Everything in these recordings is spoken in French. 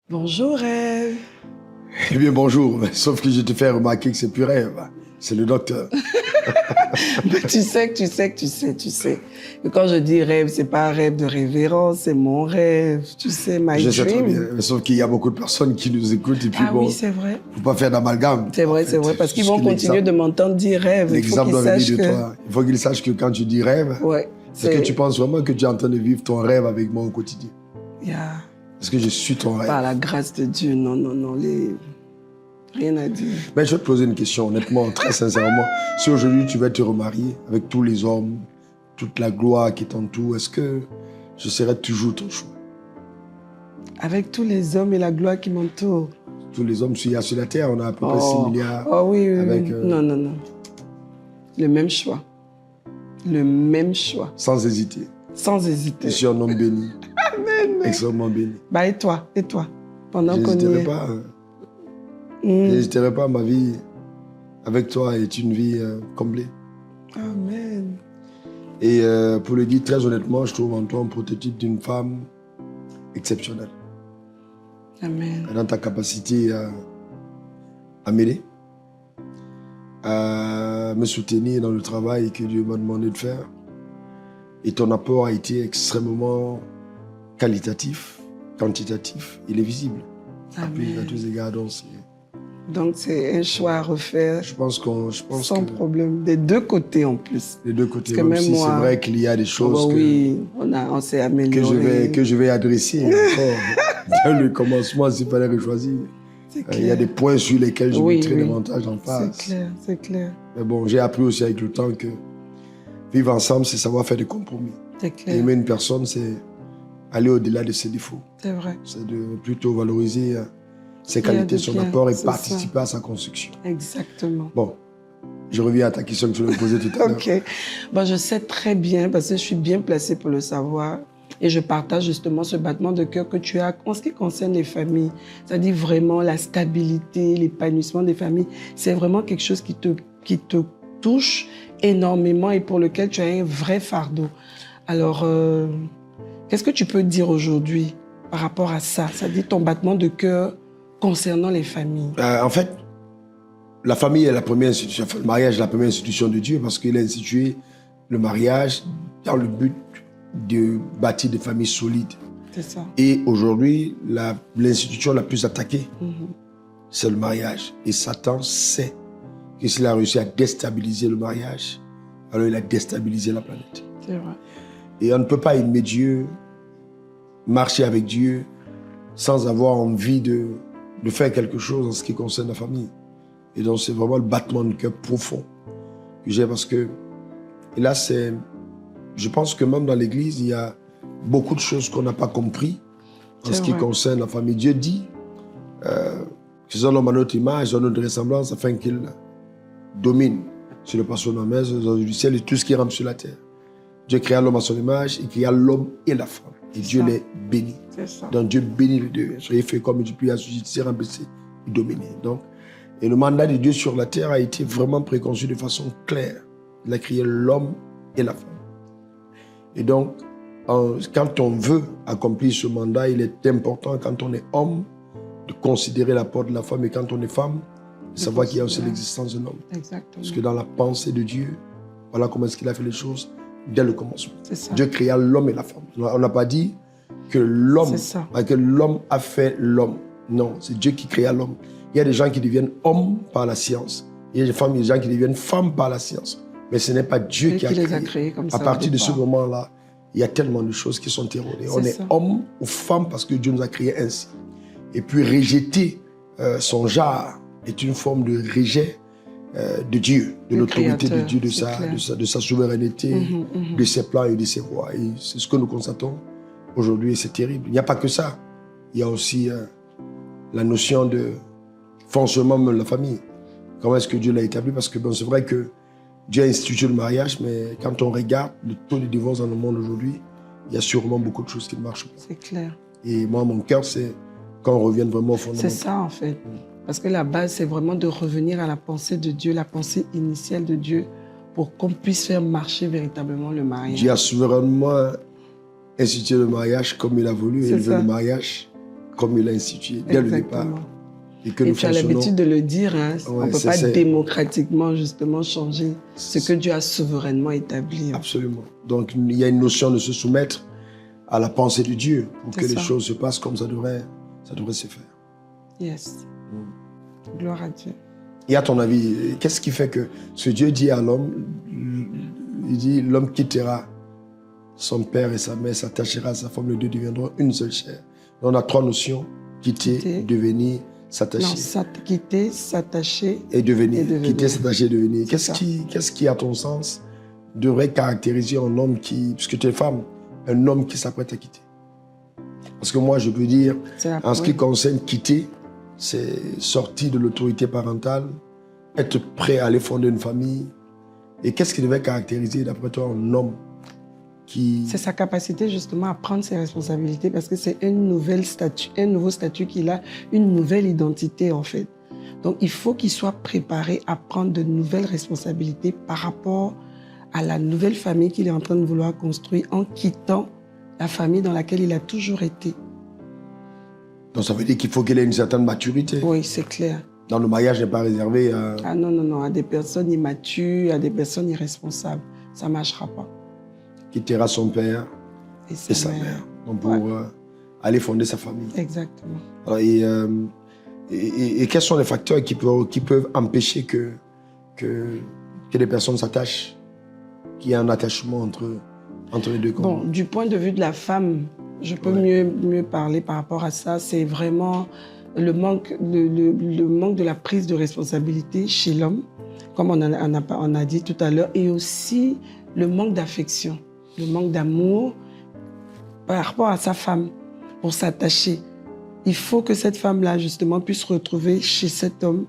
Bonjour rêve. Eh bien bonjour, sauf que je te fais remarquer que c'est plus rêve, c'est le docteur. Mais tu sais que quand je dis rêve, c'est pas un rêve de révérence, c'est mon rêve, tu sais, my Je sais très bien, dream. mais sauf qu'il y a beaucoup de personnes qui nous écoutent et puis Ah bon, oui, c'est vrai. faut pas faire d'amalgame. C'est vrai, parce qu'ils vont continuer de m'entendre dire rêve. Il faut L'exemple qu'ils doit venir sachent de que... toi. Il faut qu'ils sachent que quand tu dis rêve, Ouais, est-ce que tu penses vraiment que tu es en train de vivre ton rêve avec moi au quotidien? Yeah. Est-ce que je suis ton rêve? Par la grâce de Dieu, non, rien à dire. Mais je vais te poser une question, honnêtement, très sincèrement. Si aujourd'hui tu vas te remarier avec tous les hommes, toute la gloire qui t'entoure, est-ce que je serai toujours ton choix? Avec tous les hommes et la gloire qui m'entourent. Tous les hommes sur la terre, on a à peu près 6 milliards. Oh oui, oui, avec, oui. Non. Le même choix. Le même choix. Sans hésiter. Sans hésiter. Je suis un homme béni. Amen. Extrêmement béni. Bah et toi? Pendant Je qu'on y n'hésiterai est. pas. Je n'hésiterai pas. Ma vie avec toi est une vie comblée. Amen. Et pour le dire très honnêtement, je trouve en toi un prototype d'une femme exceptionnelle. Amen. Dans ta capacité à m'aider, à me soutenir dans le travail que Dieu m'a demandé de faire. Et ton apport a été extrêmement qualitatif, quantitatif, il est visible. Amen. À tous égards, Donc c'est un choix à refaire. je pense sans problème. Des deux côtés en plus. Des deux côtés, Parce que même si moi, c'est vrai qu'il y a des choses oui, on s'est amélioré. que je vais adresser encore. Dès le commencement, s'il fallait rechoisir. Il y a des points sur lesquels je mettrai davantage en face. C'est clair. Mais bon, j'ai appris aussi avec le temps que vivre ensemble, c'est savoir faire des compromis. C'est clair. Aimer une personne, c'est aller au-delà de ses défauts. C'est vrai. C'est de plutôt valoriser ses qualités, son apport et participer à sa construction. Exactement. Bon, je reviens à ta question que tu me posais tout à l'heure. Ok. Bon, je sais très bien, parce que je suis bien placée pour le savoir, et je partage justement ce battement de cœur que tu as en ce qui concerne les familles. C'est-à-dire vraiment la stabilité, l'épanouissement des familles. C'est vraiment quelque chose qui te touche énormément et pour lequel tu as un vrai fardeau. Alors, qu'est-ce que tu peux dire aujourd'hui par rapport à ça? C'est-à-dire ton battement de cœur concernant les familles. En fait, la famille est la première institution, enfin, le mariage est la première institution de Dieu parce qu'il a institué le mariage dans le but de bâtir des familles solides. C'est ça. Et aujourd'hui, l'institution la plus attaquée, c'est le mariage. Et Satan sait que s'il a réussi à déstabiliser le mariage, alors il a déstabilisé la planète. C'est vrai. Et on ne peut pas aimer Dieu, marcher avec Dieu, sans avoir envie de faire quelque chose en ce qui concerne la famille. Et donc, c'est vraiment le battement de cœur profond que j'ai parce que, et là, je pense que même dans l'Église, il y a beaucoup de choses qu'on n'a pas compris en ce qui concerne la famille. Dieu dit, faisons l'homme à notre image, à notre ressemblance, afin qu'il domine sur le passage de la maison, du ciel et tout ce qui rampe sur la terre. Dieu créa l'homme à son image, il créa l'homme et la femme. Et Dieu les bénit. Donc Dieu bénit les deux. Soyez fait comme multipliez, assujettissez, remplissez et dominez. Donc, et le mandat de Dieu sur la terre a été vraiment préconçu de façon claire. Il a créé l'homme et la femme. Et donc, quand on veut accomplir ce mandat, il est important, quand on est homme, de considérer l'apport de la femme. Et quand on est femme, de savoir qu'il y a aussi l'existence d'un homme. Exactement. Parce que dans la pensée de Dieu, voilà comment est-ce qu'il a fait les choses dès le commencement. Ça. Dieu créa l'homme et la femme. On n'a pas dit que l'homme a fait l'homme. Non, c'est Dieu qui créa l'homme. Il y a des gens qui deviennent hommes par la science. Il y a des gens qui deviennent femmes par la science. Mais ce n'est pas Dieu qui les a créés comme ça. À partir de ce moment-là, il y a tellement de choses qui sont erronées. On est homme ou femme parce que Dieu nous a créés ainsi. Et puis rejeter son genre est une forme de rejet de Dieu, de l'autorité de Dieu, de sa souveraineté, de ses plans et de ses voies. Et c'est ce que nous constatons aujourd'hui et c'est terrible. Il n'y a pas que ça. Il y a aussi la notion de fonctionnement de la famille. Comment est-ce que Dieu l'a établi? Parce que bon, c'est vrai que Dieu a institué le mariage, mais quand on regarde le taux de divorce dans le monde aujourd'hui, il y a sûrement beaucoup de choses qui ne marchent pas. C'est clair. Et moi, mon cœur, c'est quand on revient vraiment au fondement. C'est ça, en fait. Parce que la base, c'est vraiment de revenir à la pensée de Dieu, la pensée initiale de Dieu, pour qu'on puisse faire marcher véritablement le mariage. Dieu a souverainement institué le mariage comme il a voulu, et il veut le mariage comme il l'a institué dès le départ. Et que nous tu as l'habitude de le dire, hein, on ne peut pas démocratiquement justement changer ce que Dieu a souverainement établi. Absolument. Donc il y a une notion de se soumettre à la pensée de Dieu pour que les choses se passent comme ça devrait se faire. Yes. Gloire à Dieu. Et à ton avis, qu'est-ce qui fait que ce Dieu dit à l'homme, il dit l'homme quittera son père et sa mère, s'attachera à sa femme, les deux deviendront une seule chair. Donc on a 3 notions, quitter, devenir, s'attacher. Non, quitter, s'attacher et devenir. Quitter, s'attacher et devenir. Qu'est-ce qui, à ton sens, devrait caractériser un homme qui, puisque tu es femme, un homme qui s'apprête à quitter? Parce que moi, je peux dire, en ce qui concerne quitter, c'est sortir de l'autorité parentale, être prêt à aller fonder une famille. Et qu'est-ce qui devait caractériser, d'après toi, un homme qui... C'est sa capacité justement à prendre ses responsabilités parce que c'est un nouveau statut qu'il a, une nouvelle identité en fait. Donc il faut qu'il soit préparé à prendre de nouvelles responsabilités par rapport à la nouvelle famille qu'il est en train de vouloir construire en quittant la famille dans laquelle il a toujours été. Donc ça veut dire qu'il faut qu'il ait une certaine maturité. Oui, c'est clair. Dans le mariage n'est pas réservé à... Ah non, à des personnes immatures, à des personnes irresponsables. Ça ne marchera pas. Quittera son père et sa mère pour aller fonder sa famille. Exactement. Alors, et quels sont les facteurs qui peuvent empêcher que les personnes s'attachent, qu'il y ait un attachement entre les deux corps? Bon, du point de vue de la femme, je peux mieux parler par rapport à ça. C'est vraiment le manque de la prise de responsabilité chez l'homme, comme on a dit tout à l'heure, et aussi le manque d'affection, le manque d'amour par rapport à sa femme pour s'attacher. Il faut que cette femme-là, justement, puisse retrouver chez cet homme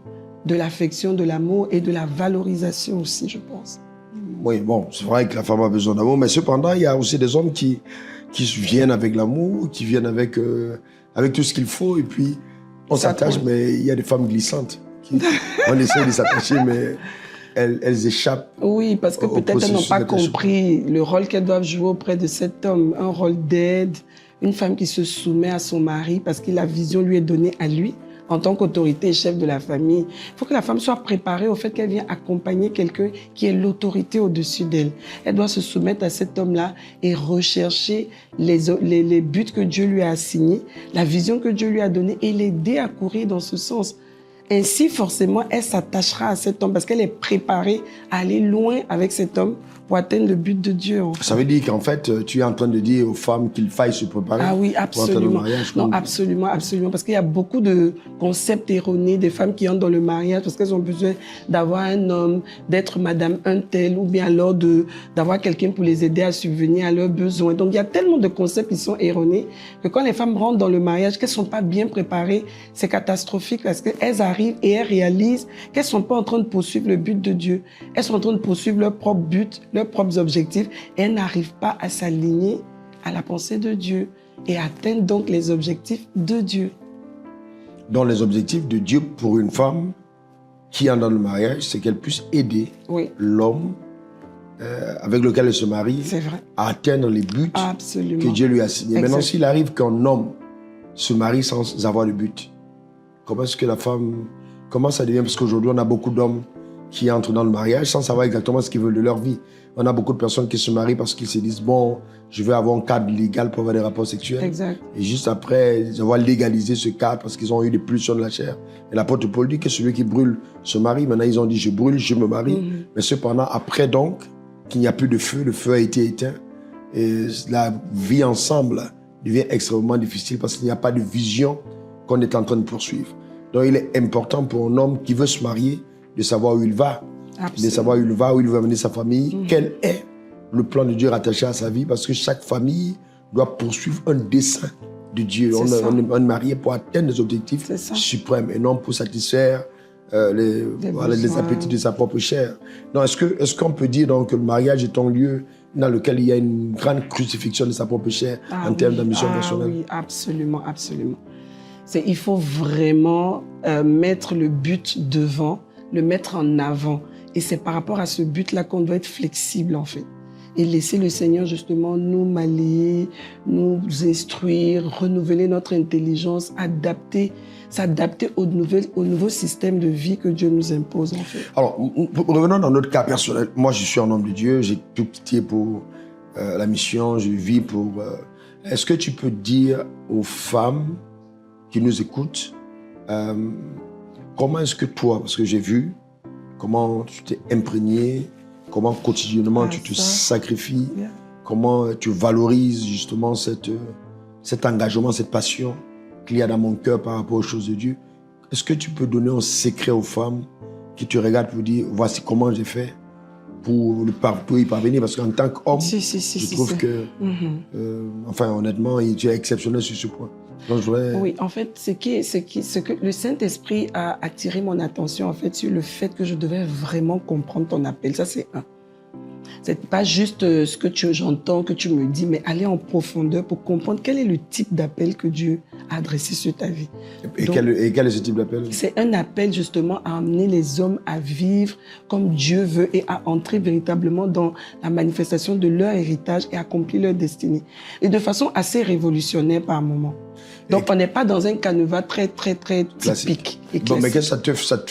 de l'affection, de l'amour et de la valorisation aussi, je pense. Oui, bon, c'est vrai que la femme a besoin d'amour, mais cependant, il y a aussi des hommes qui viennent avec l'amour, qui viennent avec tout ce qu'il faut, et puis on s'attache, mais il y a des femmes glissantes. On essaie de s'attacher, mais elles échappent. Oui, parce que peut-être elles n'ont pas compris le rôle qu'elles doivent jouer auprès de cet homme, un rôle d'aide, une femme qui se soumet à son mari parce que la vision lui est donnée à lui en tant qu'autorité et chef de la famille. Il faut que la femme soit préparée au fait qu'elle vient accompagner quelqu'un qui est l'autorité au-dessus d'elle. Elle doit se soumettre à cet homme-là et rechercher les buts que Dieu lui a assignés, la vision que Dieu lui a donnée et l'aider à courir dans ce sens. Ainsi, forcément, elle s'attachera à cet homme parce qu'elle est préparée à aller loin avec cet homme pour atteindre le but de Dieu. En fait. Ça veut dire qu'en fait, tu es en train de dire aux femmes qu'il faille se préparer pour entrer dans le mariage. Non, absolument. Parce qu'il y a beaucoup de concepts erronés des femmes qui entrent dans le mariage parce qu'elles ont besoin d'avoir un homme, d'être madame un tel, ou bien alors d'avoir quelqu'un pour les aider à subvenir à leurs besoins. Donc, il y a tellement de concepts qui sont erronés que quand les femmes rentrent dans le mariage, qu'elles ne sont pas bien préparées, c'est catastrophique parce qu'elles arrivent et elles réalisent qu'elles ne sont pas en train de poursuivre le but de Dieu. Elles sont en train de poursuivre leur propre but, leurs propres objectifs, et elles n'arrivent pas à s'aligner à la pensée de Dieu et atteindre donc les objectifs de Dieu. Donc les objectifs de Dieu pour une femme qui entre dans le mariage, c'est qu'elle puisse aider l'homme avec lequel elle se marie à atteindre les buts que Dieu lui a assignés. Maintenant, s'il arrive qu'un homme se marie sans avoir de but, comment est-ce que la femme, comment ça devient? Parce qu'aujourd'hui, on a beaucoup d'hommes qui entrent dans le mariage sans savoir exactement ce qu'ils veulent de leur vie. On a beaucoup de personnes qui se marient parce qu'ils se disent, bon, je vais avoir un cadre légal pour avoir des rapports sexuels. Exact. Et juste après, ils vont légaliser ce cadre parce qu'ils ont eu des pulsions de la chair. Et l'apôtre Paul dit que celui qui brûle se marie. Maintenant, ils ont dit, je brûle, je me marie. Mais cependant, après donc, qu'il n'y a plus de feu, le feu a été éteint. Et la vie ensemble devient extrêmement difficile parce qu'il n'y a pas de vision qu'on est en train de poursuivre. Donc, il est important pour un homme qui veut se marier de savoir où il va. Absolument. De savoir où il va, où il veut amener sa famille, quel est le plan de Dieu rattaché à sa vie, parce que chaque famille doit poursuivre un dessein de Dieu. On est marié pour atteindre des objectifs suprêmes et non pour satisfaire les appétits de sa propre chair. Donc, est-ce qu'on peut dire donc, que le mariage est un lieu dans lequel il y a une grande crucifixion de sa propre chair en termes d'ambition personnelle? Oui, absolument. Il faut vraiment mettre le but devant, le mettre en avant. Et c'est par rapport à ce but-là qu'on doit être flexible, en fait. et laisser le Seigneur justement nous malayer, nous instruire, renouveler notre intelligence, s'adapter au nouveau système de vie que Dieu nous impose en fait. Alors, revenons dans notre cas personnel. Moi, je suis un homme de Dieu, j'ai tout quitté pour la mission, je vis pour... Est-ce que tu peux dire aux femmes qui nous écoutent, comment est-ce que toi, parce que j'ai vu comment tu t'es imprégné, comment quotidiennement tu te sacrifies, comment tu valorises justement cet engagement, cette passion qu'il y a dans mon cœur par rapport aux choses de Dieu. Est-ce que tu peux donner un secret aux femmes qui te regardent pour dire voici comment j'ai fait pour y parvenir? Parce qu'en tant qu'homme, je trouve que, enfin honnêtement, tu es exceptionnel sur ce point. Donc, oui, en fait, ce que le Saint-Esprit a attiré mon attention en fait sur le fait que je devais vraiment comprendre ton appel. Ça, c'est un. C'est pas juste ce que j'entends, que tu me dis, mais aller en profondeur pour comprendre quel est le type d'appel que Dieu a adressé sur ta vie. Donc, quel est ce type d'appel? C'est un appel justement à amener les hommes à vivre comme Dieu veut et à entrer véritablement dans la manifestation de leur héritage et accomplir leur destinée. Et de façon assez révolutionnaire par moment. Donc, on n'est pas dans un canevas très, très, très typique et classique. Bon, mais qu'est-ce que ça te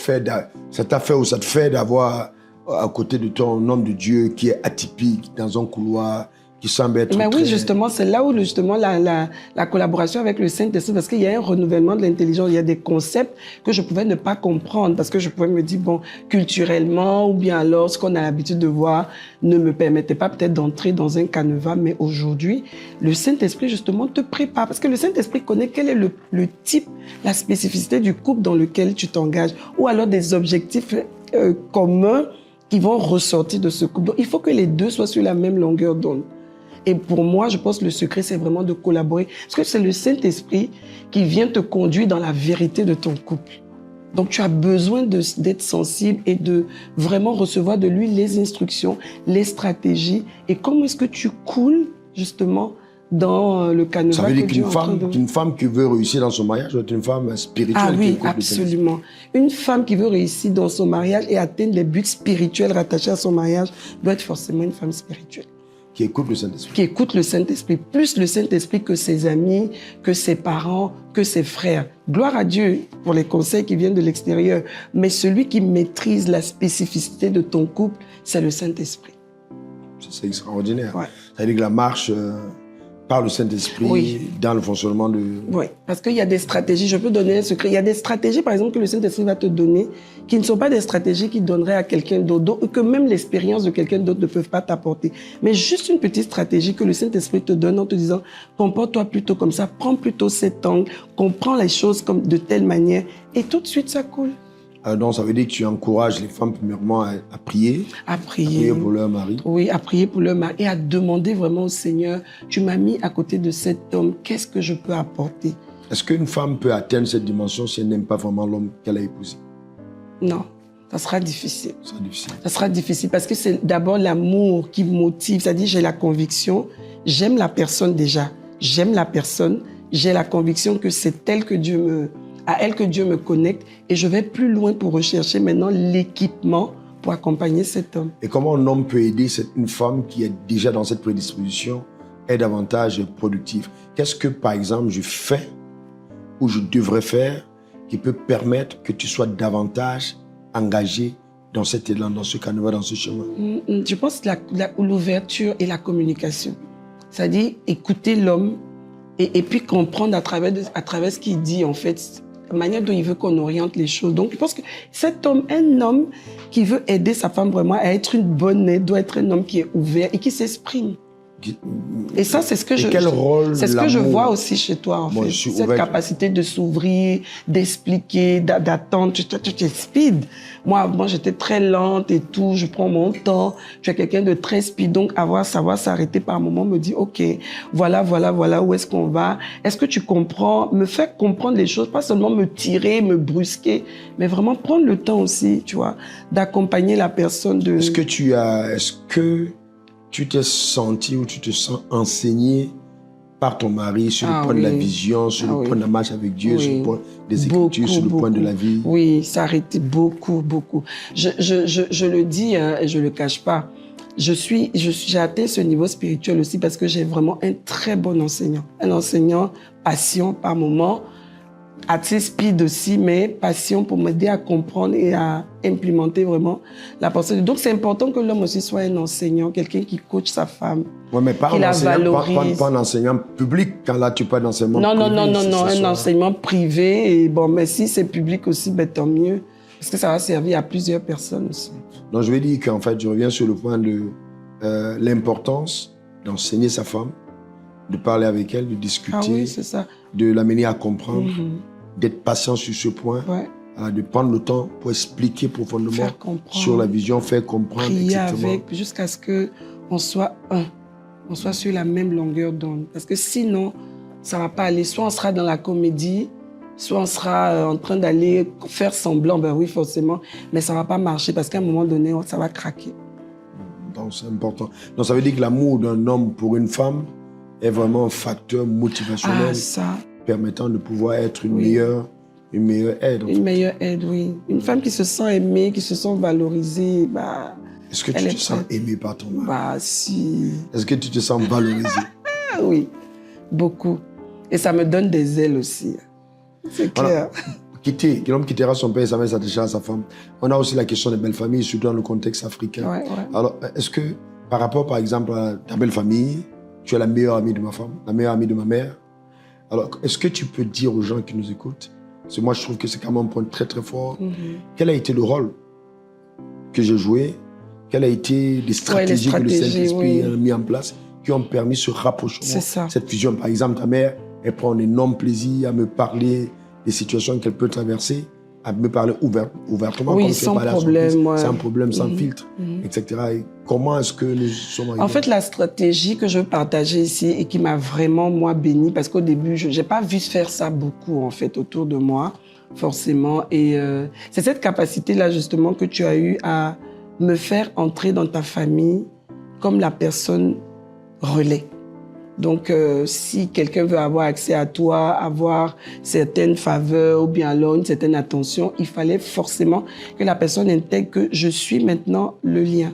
fait d'avoir à côté de toi un homme de Dieu qui est atypique, dans un couloir, qui semble être oui, justement, c'est là où justement la collaboration avec le Saint-Esprit, parce qu'il y a un renouvellement de l'intelligence, il y a des concepts que je pouvais ne pas comprendre, parce que je pouvais me dire, bon, culturellement, ou bien alors ce qu'on a l'habitude de voir ne me permettait pas peut-être d'entrer dans un canevas, mais aujourd'hui, le Saint-Esprit justement te prépare, parce que le Saint-Esprit connaît quel est le type, la spécificité du couple dans lequel tu t'engages, ou alors des objectifs communs qui vont ressortir de ce couple. Donc, il faut que les deux soient sur la même longueur d'onde. Et pour moi, je pense que le secret, c'est vraiment de collaborer. Parce que c'est le Saint-Esprit qui vient te conduire dans la vérité de ton couple. Donc, tu as besoin d'être sensible et de vraiment recevoir de lui les instructions, les stratégies. Et comment est-ce que tu coules, justement, dans le canevas. Ça veut dire qu'une femme qui veut réussir dans son mariage doit être une femme spirituelle. Ah oui, absolument. Une femme qui veut réussir dans son mariage et atteindre les buts spirituels rattachés à son mariage doit être forcément une femme spirituelle. Qui écoute le Saint-Esprit. Qui écoute le Saint-Esprit. Plus le Saint-Esprit que ses amis, que ses parents, que ses frères. Gloire à Dieu pour les conseils qui viennent de l'extérieur. Mais celui qui maîtrise la spécificité de ton couple, c'est le Saint-Esprit. C'est extraordinaire. Ouais. Ça veut dire que la marche... par le Saint-Esprit, dans le fonctionnement de... Oui, parce qu'il y a des stratégies, je peux donner un secret, il y a des stratégies, par exemple, que le Saint-Esprit va te donner, qui ne sont pas des stratégies qu'il donnerait à quelqu'un d'autre, ou que même l'expérience de quelqu'un d'autre ne peut pas t'apporter. Mais juste une petite stratégie que le Saint-Esprit te donne en te disant, comporte-toi plutôt comme ça, prends plutôt cet angle, comprends les choses de telle manière, et tout de suite, ça coule. Donc, ça veut dire que tu encourages les femmes, premièrement, à prier. À prier pour leur mari. Oui, à prier pour leur mari et à demander vraiment au Seigneur, tu m'as mis à côté de cet homme, qu'est-ce que je peux apporter? Est-ce qu'une femme peut atteindre cette dimension si elle n'aime pas vraiment l'homme qu'elle a épousé? Non, ça sera difficile. Ça sera difficile. Ça sera difficile parce que c'est d'abord l'amour qui motive, c'est-à-dire j'ai la conviction, j'aime la personne déjà, j'aime la personne, j'ai la conviction que c'est elle que à elle que Dieu me connecte et je vais plus loin pour rechercher maintenant l'équipement pour accompagner cet homme. Et comment un homme peut aider une femme qui est déjà dans cette prédisposition est davantage productive? Qu'est-ce que, par exemple, je fais ou je devrais faire qui peut permettre que tu sois davantage engagé dans cet élan, dans ce canevas, dans ce chemin? Je pense que l'ouverture et la communication. C'est-à-dire écouter l'homme et puis comprendre à travers ce qu'il dit, en fait, la manière dont il veut qu'on oriente les choses. Donc, je pense que cet homme, un homme qui veut aider sa femme vraiment à être une bonne aide, doit être un homme qui est ouvert et qui s'exprime. Et ça, c'est ce que je vois aussi chez toi, en fait. Cette capacité de s'ouvrir, d'expliquer, d'attendre. Tu es speed. Moi, j'étais très lente et tout. Je prends mon temps. Tu es quelqu'un de très speed. Donc, savoir s'arrêter par moment, me dit, OK, voilà, où est-ce qu'on va? Est-ce que tu comprends? Me faire comprendre les choses, pas seulement me tirer, me brusquer, mais vraiment prendre le temps aussi, tu vois, d'accompagner la personne de... Est-ce que tu t'es senti ou tu te sens enseigné par ton mari sur le point de la vision, sur le point de la marche avec Dieu, sur le point des Écritures, sur le point de la vie? Oui, ça a été beaucoup. Je le dis et je le cache pas. j'ai atteint ce niveau spirituel aussi parce que j'ai vraiment un très bon enseignant. Un enseignant patient par moment, assez speed aussi, mais patient pour m'aider à comprendre et à implémenter vraiment la pensée. Donc, c'est important que l'homme aussi soit un enseignant, quelqu'un qui coach sa femme. Oui, mais pas un enseignant public, quand là, tu parles d'enseignement privé. Non, un enseignement privé. Et bon, mais si c'est public aussi, ben, tant mieux. Parce que ça va servir à plusieurs personnes aussi. Donc, je vais dire qu'en fait, je reviens sur le point de l'importance d'enseigner sa femme, de parler avec elle, de discuter, c'est ça. de l'amener à comprendre, d'être patient sur ce point, de prendre le temps pour expliquer profondément sur la vision, faire comprendre. Prier avec, jusqu'à ce qu'on soit un, on soit sur la même longueur d'onde. Parce que sinon, ça ne va pas aller. Soit on sera dans la comédie, soit on sera en train d'aller faire semblant, ben oui, forcément, mais ça ne va pas marcher parce qu'à un moment donné, ça va craquer. Donc, c'est important. Donc, ça veut dire que l'amour d'un homme pour une femme est vraiment un facteur motivationnel permettant de pouvoir être une meilleure aide. Une meilleure aide, oui. Une femme qui se sent aimée, qui se sent valorisée, bah... Est-ce que tu te sens aimée par ton mari? Bah, si. Est-ce que tu te sens valorisée? Oui, beaucoup. Et ça me donne des ailes aussi. C'est clair. Voilà. L'homme quittera son père et sa mère s'attachera à sa femme. On a aussi la question des belles familles, surtout dans le contexte africain. Alors, est-ce que, par rapport, par exemple, à ta belle famille, tu es la meilleure amie de ma femme, la meilleure amie de ma mère? Alors, est-ce que tu peux dire aux gens qui nous écoutent, parce que moi, je trouve que c'est quand même un point très, très fort, quel a été le rôle que j'ai joué, quelles ont été les stratégies que le Saint-Esprit a mis en place qui ont permis ce rapprochement, cette fusion? Par exemple, ta mère, elle prend un énorme plaisir à me parler des situations qu'elle peut traverser, à me parler ouvertement. Oui, sans problème. Sans problème, sans filtre, etc. Et comment est-ce que nous sommes arrivés? En fait, la stratégie que je veux partager ici et qui m'a vraiment, moi, bénie, parce qu'au début, je n'ai pas vu faire ça beaucoup, en fait, autour de moi, forcément. Et c'est cette capacité-là, justement, que tu as eue à me faire entrer dans ta famille comme la personne relais. Donc, si quelqu'un veut avoir accès à toi, avoir certaines faveurs ou bien alors une certaine attention, il fallait forcément que la personne intègre que je suis maintenant le lien.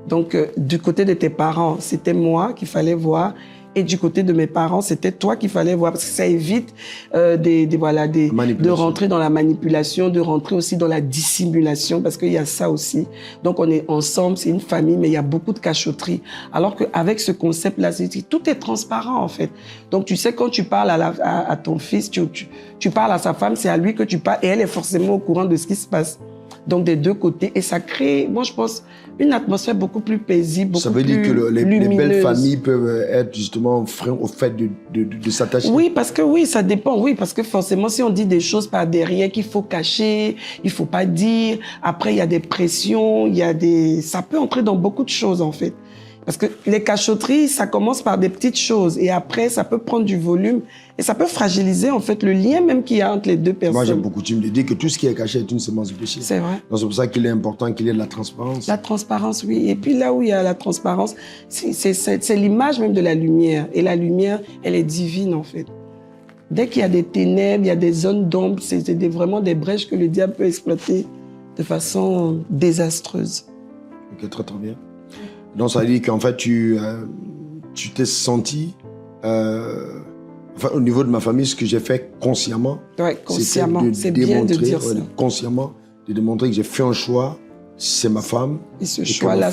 Donc, du côté de tes parents, c'était moi qu'il fallait voir. Et du côté de mes parents, c'était toi qu'il fallait voir, parce que ça évite de rentrer dans la manipulation, de rentrer aussi dans la dissimulation, parce qu'il y a ça aussi. Donc, on est ensemble, c'est une famille, mais il y a beaucoup de cachotterie. Alors qu'avec ce concept-là, tout est transparent, en fait. Donc, tu sais, quand tu parles à ton fils, tu parles à sa femme, c'est à lui que tu parles, et elle est forcément au courant de ce qui se passe. Donc, des deux côtés. Et ça crée, moi, je pense, une atmosphère beaucoup plus paisible, beaucoup plus lumineuse. Ça veut dire que les belles familles peuvent être justement frein au fait de s'attacher? Oui, parce que oui, ça dépend. Oui, parce que forcément, si on dit des choses par derrière qu'il faut cacher, il faut pas dire. Après, il y a des pressions, ça peut entrer dans beaucoup de choses, en fait. Parce que les cachotteries, ça commence par des petites choses et après, ça peut prendre du volume et ça peut fragiliser en fait le lien même qu'il y a entre les deux personnes. Moi, j'ai beaucoup coutume de dire que tout ce qui est caché est une semence de péché. C'est vrai. Donc, c'est pour ça qu'il est important qu'il y ait de la transparence. La transparence, oui. Et puis là où il y a la transparence, c'est l'image même de la lumière. Et la lumière, elle est divine en fait. Dès qu'il y a des ténèbres, il y a des zones d'ombre, c'est vraiment des brèches que le diable peut exploiter de façon désastreuse. Ok, très très bien. Donc, ça veut dire qu'en fait, tu t'es senti, au niveau de ma famille, ce que j'ai fait consciemment. Oui, consciemment, c'est bien de dire ça. Consciemment, de démontrer que j'ai fait un choix, c'est ma femme. Et ce choix-là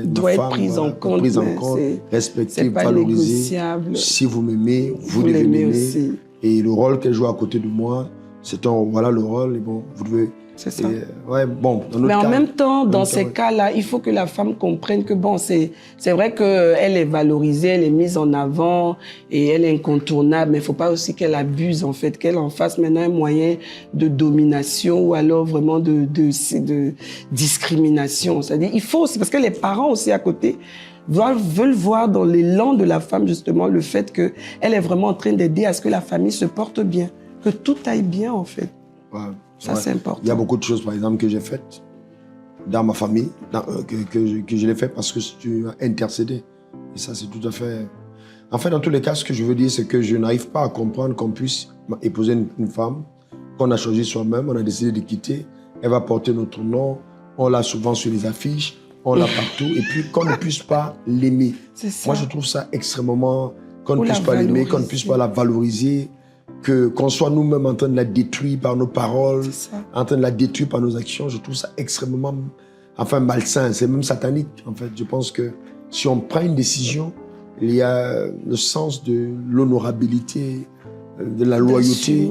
doit être pris en compte, respecté, valorisé. Si vous m'aimez, vous devez m'aimer. Et le rôle qu'elle joue à côté de moi, voilà le rôle, et bon, vous devez... C'est ça. Mais en même temps, dans ces cas-là, il faut que la femme comprenne que bon, c'est vrai qu'elle est valorisée, elle est mise en avant et elle est incontournable, mais il ne faut pas aussi qu'elle abuse, en fait, qu'elle en fasse maintenant un moyen de domination ou alors vraiment de discrimination. C'est-à-dire, il faut aussi, parce que les parents aussi à côté veulent voir dans l'élan de la femme, justement, le fait qu'elle est vraiment en train d'aider à ce que la famille se porte bien, que tout aille bien, en fait. Ouais. Ça, c'est important. Il y a beaucoup de choses, par exemple, que j'ai faites dans ma famille, que je l'ai fait parce que tu as intercédé. Et ça, c'est tout à fait... En fait, dans tous les cas, ce que je veux dire, c'est que je n'arrive pas à comprendre qu'on puisse épouser une femme qu'on a choisie soi-même, on a décidé de quitter, elle va porter notre nom, on l'a souvent sur les affiches, on l'a partout, et puis qu'on ne puisse pas l'aimer. C'est ça. Moi, je trouve ça extrêmement... Qu'on ne Ou puisse la pas l'aimer, qu'on ne valoriser. puisse pas la valoriser, qu'on soit nous-mêmes en train de la détruire par nos paroles, C'est ça. en train de la détruire par nos actions. Je trouve ça extrêmement, enfin, malsain. C'est même satanique, en fait. Je pense que si on prend une décision, il y a le sens de l'honorabilité, de la loyauté,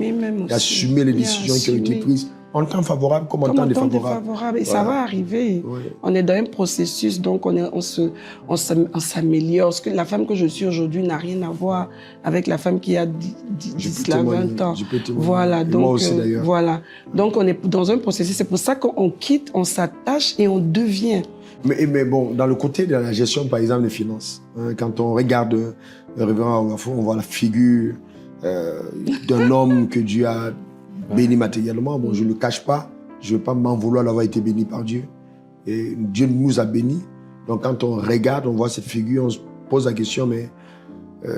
d'assumer les décisions qui ont été prises. En temps favorable comme en temps défavorable. Et ça va arriver. Ouais. On est dans un processus, donc on s'améliore. La femme que je suis aujourd'hui n'a rien à voir avec la femme qui a 10, 20 ans. Voilà, donc, moi aussi d'ailleurs. Voilà. Donc on est dans un processus. C'est pour ça qu'on quitte, on s'attache et on devient. Mais bon, dans le côté de la gestion, par exemple, des finances, hein, quand on regarde le révérend Ouafo, on voit la figure d'un homme que Dieu a béni matériellement. Bon, je ne le cache pas, je ne veux pas m'en vouloir d'avoir été béni par Dieu. Et Dieu nous a bénis. Donc quand on regarde, on voit cette figure, on se pose la question, mais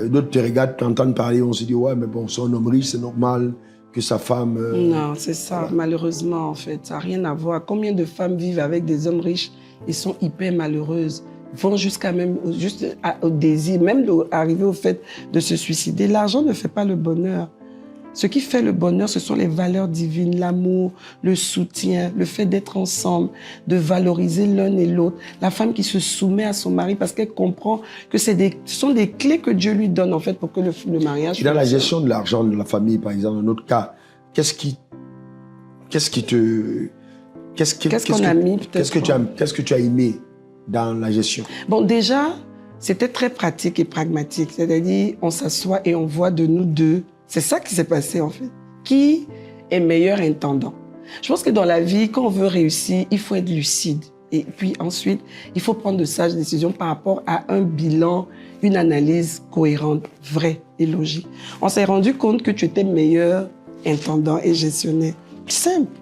d'autres te regardent, t'entendent parler, on se dit, ouais, mais bon, c'est un homme riche, c'est normal que sa femme... Non, c'est ça, voilà. Malheureusement, en fait, ça n'a rien à voir. Combien de femmes vivent avec des hommes riches et sont hyper malheureuses, vont jusqu'à même, juste au désir, même arriver au fait de se suicider. L'argent ne fait pas le bonheur. Ce qui fait le bonheur, ce sont les valeurs divines, l'amour, le soutien, le fait d'être ensemble, de valoriser l'un et l'autre. La femme qui se soumet à son mari parce qu'elle comprend que ce sont des clés que Dieu lui donne en fait pour que le mariage... Et dans la gestion de l'argent de la famille, par exemple, dans notre cas, qu'est-ce que tu as aimé dans la gestion? Bon, déjà, c'était très pratique et pragmatique. C'est-à-dire, on s'assoit et on voit de nous deux. C'est ça qui s'est passé, en fait. Qui est meilleur intendant? Je pense que dans la vie, quand on veut réussir, il faut être lucide. Et puis ensuite, il faut prendre de sages décisions par rapport à un bilan, une analyse cohérente, vraie et logique. On s'est rendu compte que tu étais meilleur intendant et gestionnaire. Simple.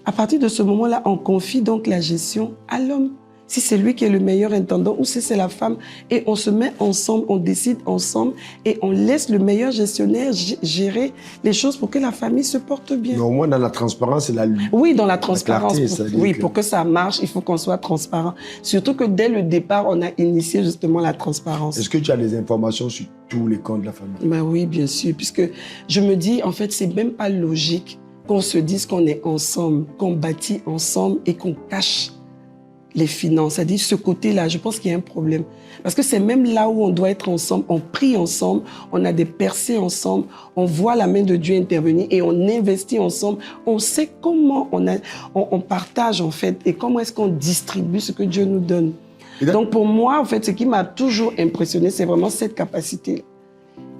À partir de ce moment-là, on confie donc la gestion à l'homme. Si c'est lui qui est le meilleur intendant ou si c'est la femme, et on se met ensemble, on décide ensemble et on laisse le meilleur gestionnaire gérer les choses pour que la famille se porte bien. Mais au moins dans la transparence et la... Oui, dans la transparence. La clarté, oui, pour que ça marche, il faut qu'on soit transparent. Surtout que dès le départ, on a initié justement la transparence. Est-ce que tu as des informations sur tous les comptes de la famille? Ben oui, bien sûr, puisque je me dis, en fait, c'est même pas logique qu'on se dise qu'on est ensemble, qu'on bâtit ensemble et qu'on cache les finances. C'est-à-dire ce côté-là, je pense qu'il y a un problème. Parce que c'est même là où on doit être ensemble, on prie ensemble, on a des percées ensemble, on voit la main de Dieu intervenir et on investit ensemble. On sait comment on partage en fait et comment est-ce qu'on distribue ce que Dieu nous donne. Donc pour moi, en fait, ce qui m'a toujours impressionné, c'est vraiment cette capacité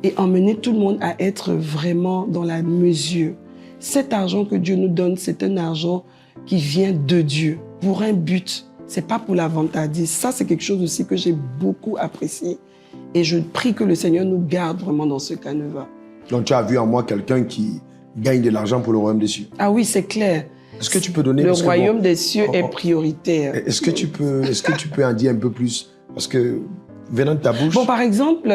et emmener tout le monde à être vraiment dans la mesure. Cet argent que Dieu nous donne, c'est un argent qui vient de Dieu pour un but. C'est pas pour la vantardise. Ça, c'est quelque chose aussi que j'ai beaucoup apprécié. Et je prie que le Seigneur nous garde vraiment dans ce canevas. Donc, tu as vu en moi quelqu'un qui gagne de l'argent pour le royaume des cieux. Ah oui, c'est clair. Est-ce que tu peux donner... Le royaume des cieux est prioritaire. Est-ce que tu peux en dire un peu plus? Parce que, venant de ta bouche... Bon, par exemple,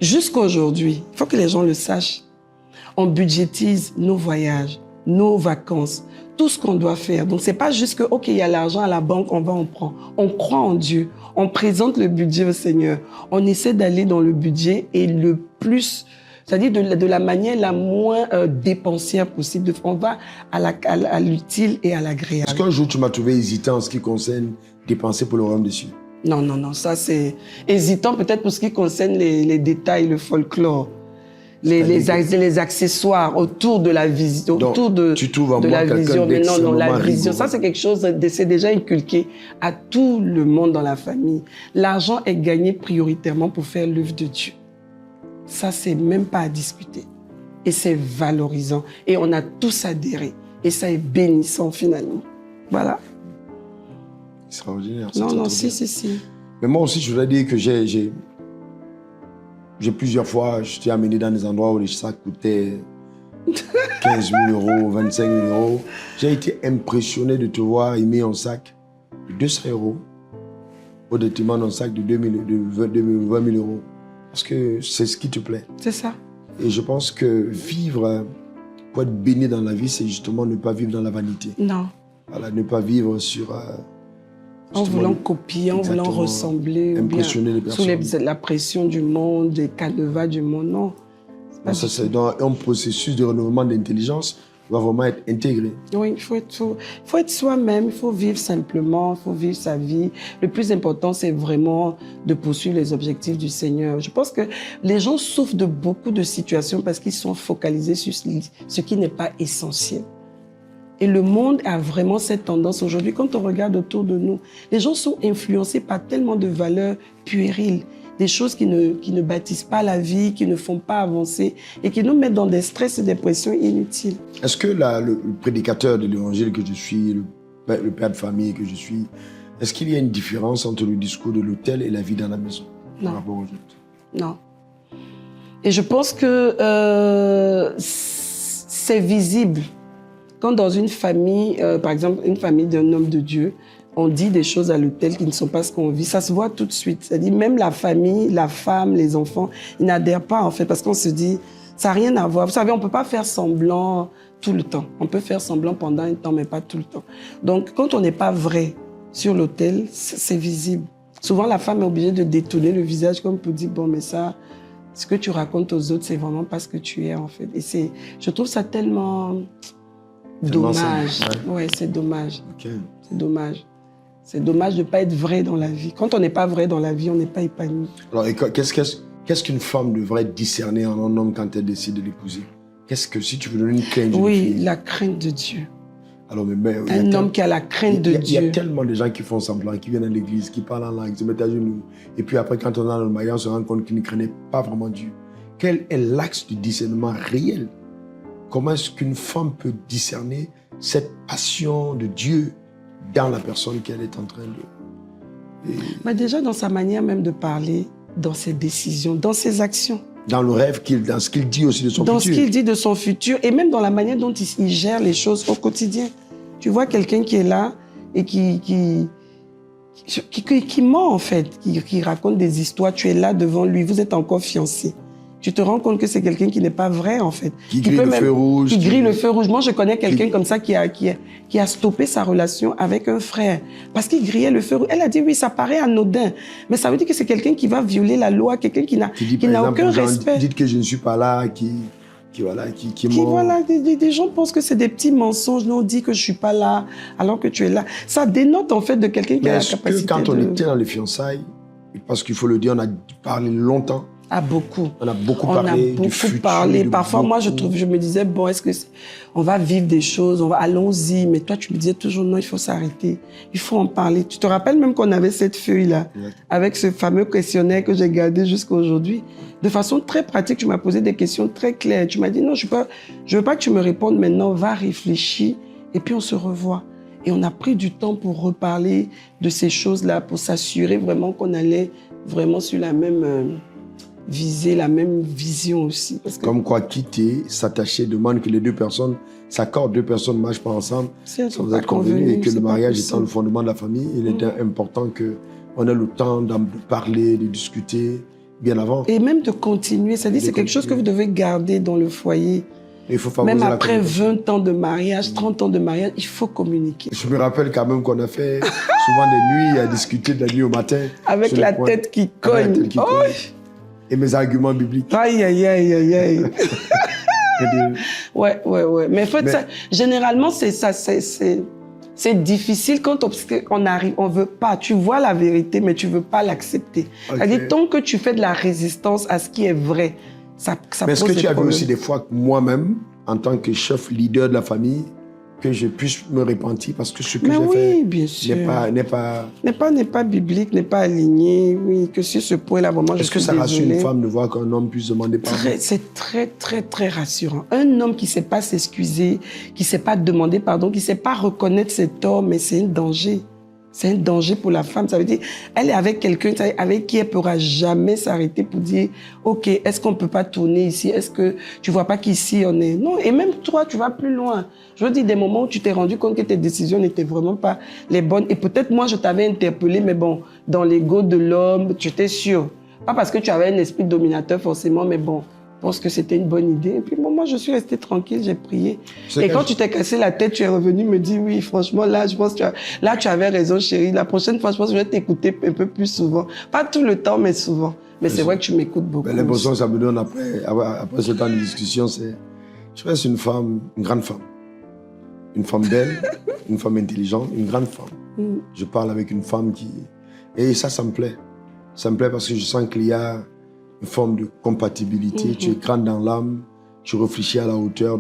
jusqu'à aujourd'hui, il faut que les gens le sachent. On budgétise nos voyages, nos vacances, tout ce qu'on doit faire. Donc, c'est pas juste que, OK, il y a l'argent à la banque, on prend. On croit en Dieu. On présente le budget au Seigneur. On essaie d'aller dans le budget et le plus, c'est-à-dire de la manière la moins dépensière possible. On va à l'utile et à l'agréable. Est-ce qu'un jour, tu m'as trouvé hésitant en ce qui concerne dépenser pour le royaume des cieux? Non, non, non. Ça, c'est hésitant peut-être pour ce qui concerne les détails, le folklore. Les accessoires autour de la vision, autour de la vision. Mais non, non, la vision, ça c'est quelque chose, c'est déjà inculqué à tout le monde dans la famille. L'argent est gagné prioritairement pour faire l'œuvre de Dieu. Ça, c'est même pas à discuter. Et c'est valorisant. Et on a tous adhéré. Et ça est bénissant finalement. Voilà. Extraordinaire. Non, non, si. Mais moi aussi, je voudrais dire que j'ai plusieurs fois, je t'ai amené dans des endroits où les sacs coûtaient 15 000 €, 25 000 €. J'ai été impressionné de te voir aimer un sac de 200 € au détriment d'un sac de 20 000 €. Parce que c'est ce qui te plaît. C'est ça. Et je pense que vivre, pour être béni dans la vie, c'est justement ne pas vivre dans la vanité. Non. Voilà, ne pas vivre sur En voulant copier, en voulant ressembler, impressionner les personnes. Sous la pression du monde, des canevas du monde, non. Ça, c'est dans un processus de renouvellement d'intelligence qui va vraiment être intégré. Oui, il faut être soi-même, il faut vivre simplement, il faut vivre sa vie. Le plus important, c'est vraiment de poursuivre les objectifs du Seigneur. Je pense que les gens souffrent de beaucoup de situations parce qu'ils sont focalisés sur ce qui n'est pas essentiel. Et le monde a vraiment cette tendance aujourd'hui. Quand on regarde autour de nous, les gens sont influencés par tellement de valeurs puériles, des choses qui ne bâtissent pas la vie, qui ne font pas avancer et qui nous mettent dans des stress et des pressions inutiles. Est-ce que le prédicateur de l'évangile que je suis, le père de famille que je suis, est-ce qu'il y a une différence entre le discours de l'autel et la vie dans la maison? Non. Par rapport aux autres? Non. Et je pense que c'est visible. Quand dans une famille, par exemple, une famille d'un homme de Dieu, on dit des choses à l'autel qui ne sont pas ce qu'on vit, ça se voit tout de suite. C'est-à-dire même la famille, la femme, les enfants, ils n'adhèrent pas en fait parce qu'on se dit, ça n'a rien à voir. Vous savez, on ne peut pas faire semblant tout le temps. On peut faire semblant pendant un temps, mais pas tout le temps. Donc, quand on n'est pas vrai sur l'autel, c'est visible. Souvent, la femme est obligée de détourner le visage comme pour dire, bon, mais ça, ce que tu racontes aux autres, c'est vraiment pas ce que tu es en fait. Et je trouve ça tellement dommage. Ouais, c'est dommage. Okay. C'est dommage. C'est dommage de ne pas être vrai dans la vie. Quand on n'est pas vrai dans la vie, on n'est pas épanoui. Alors, qu'est-ce qu'une femme devrait discerner en un homme quand elle décide de l'épouser? Qu'est-ce que, si tu veux donner une crainte de Oui, fille? la crainte de Dieu. Alors, un homme qui a la crainte de Dieu. Il y a tellement de gens qui font semblant, qui viennent à l'église, qui parlent en langue, qui se mettent à genoux. Et puis après, quand on a le mariage, on se rend compte qu'ils ne craignaient pas vraiment Dieu. Quel est l'axe du discernement réel? Comment est-ce qu'une femme peut discerner cette passion de Dieu dans la personne qu'elle est en train de... Déjà dans sa manière même de parler, dans ses décisions, dans ses actions. Dans le rêve, dans ce qu'il dit aussi de son futur. Dans ce qu'il dit de son futur et même dans la manière dont il gère les choses au quotidien. Tu vois quelqu'un qui est là et qui ment en fait, qui raconte des histoires. Tu es là devant lui, vous êtes encore fiancés. Tu te rends compte que c'est quelqu'un qui n'est pas vrai, en fait. Qui grille le feu rouge. Qui grille le feu rouge. Moi, je connais quelqu'un comme ça qui a stoppé sa relation avec un frère parce qu'il grillait le feu rouge. Elle a dit, oui, ça paraît anodin, mais ça veut dire que c'est quelqu'un qui va violer la loi, quelqu'un qui n'a aucun respect. Dites que je ne suis pas là, qui voilà, des gens pensent que c'est des petits mensonges. Non, on dit que je ne suis pas là, alors que tu es là. Ça dénote, en fait, de quelqu'un qui a la capacité est-ce que quand on était dans les fiançailles, parce qu'il faut le dire, on a parlé longtemps. Ah, beaucoup. On a beaucoup parlé du futur. Parfois, moi, je me disais, bon, est-ce que on va vivre des choses, allons-y. Mais toi, tu me disais toujours, non, il faut s'arrêter. Il faut en parler. Tu te rappelles même qu'on avait cette feuille-là, avec ce fameux questionnaire que j'ai gardé jusqu'à aujourd'hui. De façon très pratique, tu m'as posé des questions très claires. Tu m'as dit, non, je veux pas que tu me répondes maintenant, va réfléchir et puis on se revoit. Et on a pris du temps pour reparler de ces choses-là, pour s'assurer vraiment qu'on allait vraiment sur la même... viser la même vision aussi. Parce que comme quoi, quitter, s'attacher, demande que les deux personnes s'accordent, deux personnes ne marchent pas ensemble sans être convenues et que le mariage étant le fondement de la famille, il était important qu'on ait le temps de parler, de discuter bien avant. Et même de continuer, c'est-à-dire c'est quelque chose que vous devez garder dans le foyer. Il faut même après 20 ans de mariage, 30 ans de mariage, il faut communiquer. Je me rappelle quand même qu'on a fait souvent des nuits à discuter de la nuit au matin. Avec la tête qui cogne. Et mes arguments bibliques. Aïe, aïe, aïe, aïe, aïe. Ouais. Mais en fait, généralement, c'est difficile quand on arrive, on veut pas. Tu vois la vérité, mais tu veux pas l'accepter. Okay. C'est-à-dire, tant que tu fais de la résistance à ce qui est vrai, ça pose des problèmes. Mais est-ce que tu as vu aussi des fois que moi-même, en tant que chef leader de la famille, que je puisse me repentir parce que ce que j'ai fait n'est pas biblique, n'est pas aligné. Oui, que sur ce point-là, vraiment, je suis désolée. Est-ce que ça rassure une femme de voir qu'un homme puisse demander pardon? C'est très, très, très rassurant. Un homme qui ne sait pas s'excuser, qui ne sait pas demander pardon, qui ne sait pas reconnaître ses torts, mais c'est un danger. C'est un danger pour la femme. Ça veut dire, elle est avec quelqu'un avec qui elle ne pourra jamais s'arrêter pour dire, OK, est-ce qu'on ne peut pas tourner ici? Est-ce que tu ne vois pas qu'ici on est... Non, et même toi, tu vas plus loin. Je veux dire, des moments où tu t'es rendu compte que tes décisions n'étaient vraiment pas les bonnes. Et peut-être moi, je t'avais interpellé, mais bon, dans l'ego de l'homme, tu étais sûr. Pas parce que tu avais un esprit dominateur forcément, mais bon, pense que c'était une bonne idée. Et puis bon, moi, je suis restée tranquille, j'ai prié. C'est Et que quand je- tu t'es cassé la tête, tu es revenu me dire, oui, franchement, là, je pense que là, tu avais raison, chérie. La prochaine fois, je pense que je vais t'écouter un peu plus souvent. Pas tout le temps, mais souvent. Mais c'est vrai que tu m'écoutes beaucoup. Ben, l'impression que ça me donne après ce temps de discussion, c'est je reste une femme, une grande femme. Une femme belle, une femme intelligente, une grande femme. Mm. Je parle avec une femme qui... Et ça me plaît. Ça me plaît parce que je sens qu'il y a une forme de compatibilité. Tu es grande dans l'âme, tu réfléchis à la hauteur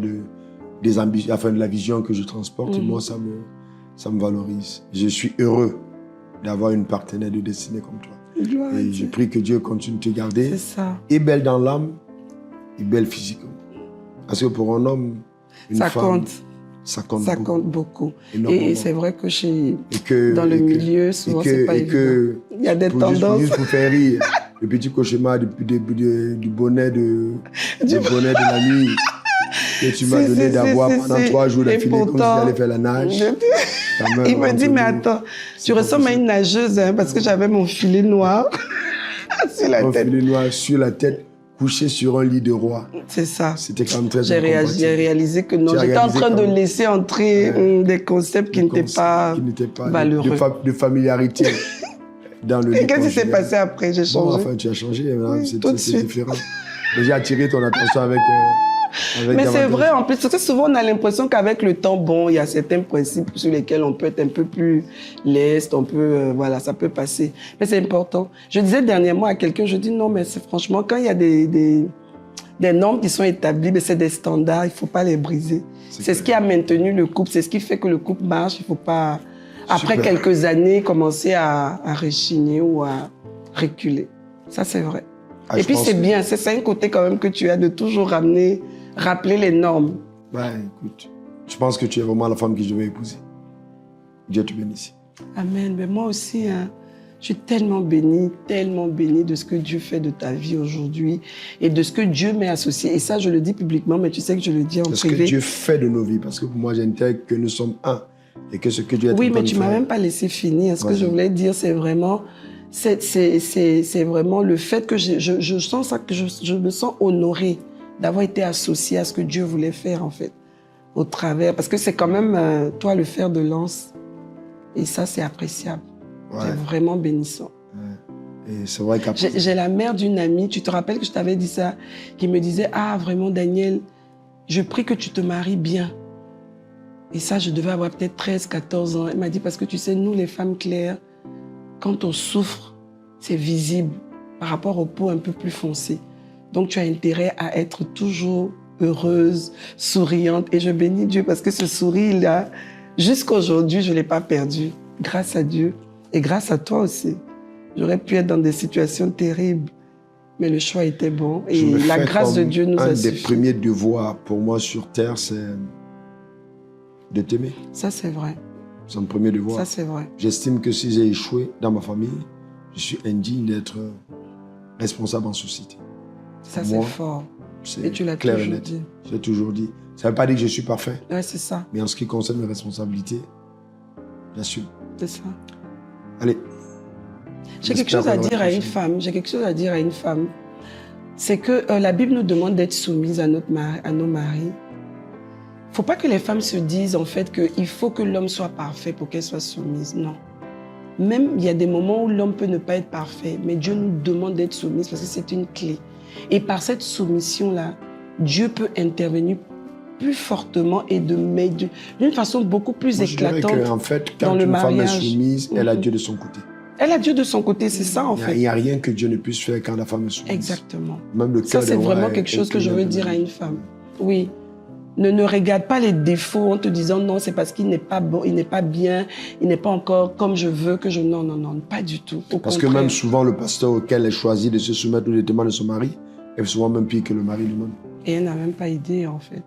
des ambitions, enfin de la vision que je transporte. Et moi, ça me valorise. Je suis heureux d'avoir une partenaire de destinée comme toi. Gloire à Et Dieu. je prie que Dieu continue de te garder. C'est ça. Et belle dans l'âme, et belle physiquement. Parce que pour un homme, une Ça femme, compte. ça compte Ça beaucoup. compte beaucoup. Énormément. Et c'est vrai que Et que- dans le et que- milieu, souvent, c'est pas et évident. que, Il y a des juste tendances. pour faire rire, le petit cauchemar du bonnet de la nuit que tu m'as donné d'avoir pendant 3 jours d'affilée comme si tu allais faire la nage. Ta main Il me rentre dit, mais au dos. attends, tu pas ressembles à possible. une nageuse, hein, parce que j'avais mon filet noir sur la Un tête. filet noir sur la tête, couché sur un lit de roi. C'est ça. C'était quand même très J'ai incompatible. réalisé que non, Tu as j'étais en réalisé train de quand même. laisser entrer des concepts qui n'étaient pas valeureux. de familiarité dans le lit. Et qu'est-ce qui s'est conjugal. passé après? J'ai Bon, changé. enfin, tu as changé, hein, Oui, c'est tout de suite. différent. Mais j'ai attiré ton attention avec Mais c'est davantage. vrai, en plus, parce que souvent on a l'impression qu'avec le temps, bon, il y a certains principes sur lesquels on peut être un peu plus leste, on peut, voilà, ça peut passer. Mais c'est important. Je disais dernièrement à quelqu'un, je dis non, mais c'est franchement, quand il y a des normes qui sont établies, mais c'est des standards, il ne faut pas les briser. C'est ce qui a maintenu le couple, c'est ce qui fait que le couple marche, il ne faut pas, après Super. quelques années, commencer à rechigner ou à reculer. Ça, c'est vrai. Ah, Et je puis pense c'est que- bien, c'est un côté quand même que tu as de toujours rappeler les normes. Ouais, écoute, je pense que tu es vraiment la femme que je vais épouser. Dieu te bénisse. Amen. Mais moi aussi, hein, je suis tellement bénie de ce que Dieu fait de ta vie aujourd'hui et de ce que Dieu m'est associé. Et ça, je le dis publiquement, mais tu sais que je le dis en C'est ce que privé. Dieu fait de nos vies, parce que pour moi, j'intègre que nous sommes un et que ce que Dieu est Oui, en train mais de tu m'as faire- même pas laissé finir. Ce que Vas-y. je voulais dire, c'est vraiment, c'est vraiment le fait que je sens ça, que je me sens honorée d'avoir été associée à ce que Dieu voulait faire, en fait, au travers. Parce que c'est quand même, toi, le fer de lance. Et ça, c'est appréciable. Ouais. C'est vraiment bénissant. Et c'est vrai qu'après... J'ai la mère d'une amie, tu te rappelles que je t'avais dit ça, qui me disait, ah, vraiment, Daniel, je prie que tu te maries bien. Et ça, je devais avoir peut-être 13, 14 ans. Elle m'a dit, parce que tu sais, nous, les femmes claires, quand on souffre, c'est visible par rapport aux peaux un peu plus foncées. Donc, tu as intérêt à être toujours heureuse, souriante. Et je bénis Dieu parce que ce sourire-là, jusqu'à aujourd'hui, je ne l'ai pas perdu. Grâce à Dieu et grâce à toi aussi. J'aurais pu être dans des situations terribles, mais le choix était bon. Je Et me la fais grâce de comme Dieu nous un a des suffi. premiers devoirs pour moi sur terre, c'est de t'aimer. Ça, c'est vrai. C'est un premier devoir. Ça, c'est vrai. J'estime que si j'ai échoué dans ma famille, je suis indigne d'être responsable en société. Ça, Pour c'est moi, fort. c'est Et tu l'as clair et toujours net. dit. Je l'ai toujours dit. Ça ne veut pas dire que je suis parfait, Ouais, c'est ça. mais en ce qui concerne mes responsabilités, j'assume. C'est ça. Allez. J'ai quelque J'espère chose à qu'on dire va à une continuer. femme. J'ai quelque chose à dire à une femme. C'est que la Bible nous demande d'être soumise à nos maris. Faut pas que les femmes se disent en fait qu'il faut que l'homme soit parfait pour qu'elle soit soumise. Non. Même il y a des moments où l'homme peut ne pas être parfait, mais Dieu nous demande d'être soumise parce que c'est une clé. Et par cette soumission-là, Dieu peut intervenir plus fortement et d'une façon beaucoup plus Moi, je dirais éclatante. qu'en fait, dans quand le une femme est mariage. soumise, elle a Mhm. Dieu de son côté. Elle a Dieu de son côté, c'est ça en Il fait. n'y a rien que Dieu ne puisse faire quand la femme est soumise. Exactement. Même le Ça, cœur c'est des rois vraiment est- quelque chose est que je veux incliné dire pour à lui. une femme. Oui. Ne regarde pas les défauts en te disant non, c'est parce qu'il n'est pas bon, il n'est pas bien, il n'est pas encore comme je veux que je... Non, non, non, pas du tout. Au Parce que contraire. même souvent, le pasteur auquel elle choisit de se soumettre aux demandes de son mari est souvent même pire que le mari lui-même. Et elle n'a même pas idée, en fait.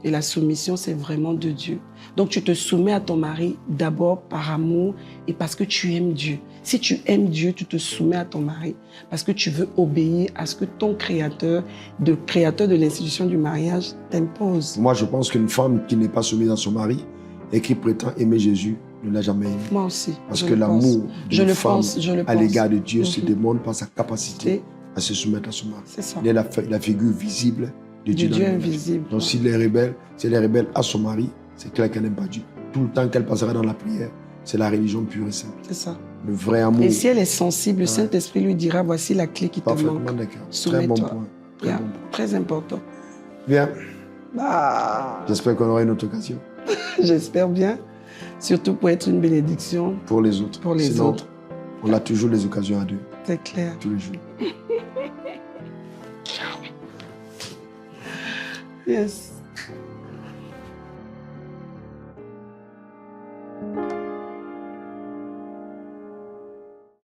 Et la soumission, c'est vraiment de Dieu. Donc, tu te soumets à ton mari d'abord par amour et parce que tu aimes Dieu. Si tu aimes Dieu, tu te soumets à ton mari parce que tu veux obéir à ce que ton créateur de l'institution du mariage, t'impose. Moi, je pense qu'une femme qui n'est pas soumise à son mari et qui prétend aimer Jésus ne l'a jamais aimé. Moi aussi. Parce je que le pense. l'amour Je d'une le femme pense, je le à pense. l'égard de Dieu se Mhm. démontre par sa capacité à se soumettre à son mari. C'est ça. Il est la figure visible de Dieu. Dieu invisible. Donc s'il est rebelle, si elle est rebelle à son mari, c'est clair qu'elle n'aime pas Dieu. Tout le temps qu'elle passera dans la prière, c'est la religion pure et simple. C'est ça. Le vrai amour. Et si elle est sensible, le Saint-Esprit lui dira, voici la clé qui te Parfaitement manque. d'accord. Très Soumets-toi. bon point. Très Yeah. bon point. Très important. Bien. Bah, J'espère qu'on aura une autre occasion j'espère bien. Surtout pour être une bénédiction pour les autres. pour les Sinon, autres. on a toujours les occasions à deux, C'est clair. tous les jours. Yes.